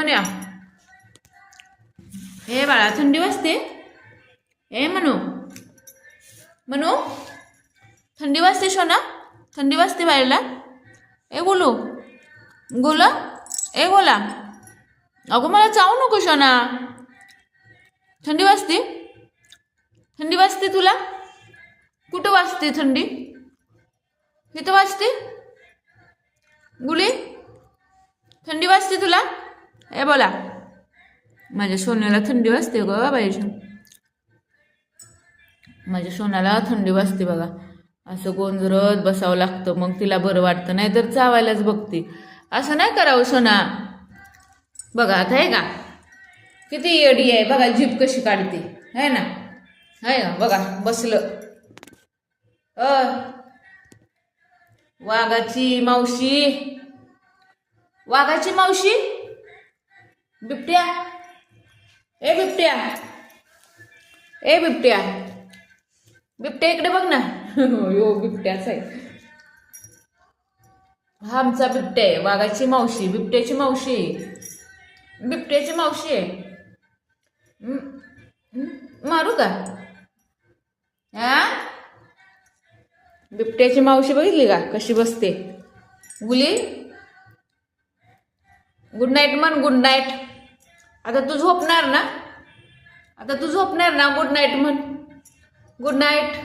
म्हणूया. हे बाळा थंडी वाजते. ए म्हणू म्हणू थंडी वाजते शोना. थंडी वाजते बाळाला. ए गोलू गोला ए गोला अगो मला चावू नको शोना. थंडी वाजते. थंडी वाजते तुला. कुठं वाजते थंडी. इथं वाजते. गुली थंडी वाजते तुला. ए बोला माझ्या सोन्याला थंडी वाजते ग बाई. माझ्या सोन्याला थंडी वाजते बघा. असं गोंजरत बसावं लागतं मग तिला बरं वाटतं. नाही तर चावायलाच बघते. असं नाही करावं सोना. बघा आता आहे का किती येडी आहे बघा. जीभ कशी काढते है ना. आहे ना बघा बसलं. वाघाची मावशी. वाघाची मावशी. बिबट्या ए बिबट्या. ए बिबट्या. बिबट्या इकडे बघ ना. यो बिबट्याच आहे. हा आमचा बिबट्या आहे. वाघाची मावशी बिबट्याची मावशी. बिबट्याची मावशी आहे. मारू का. हा बिबट्याची मावशी बघितली का कशी बसते. गुली गुड नाईट म्हण. Good night. आता तू झोपणार ना. आता तू झोपणार ना. गुड नाईट म्हण. Good night.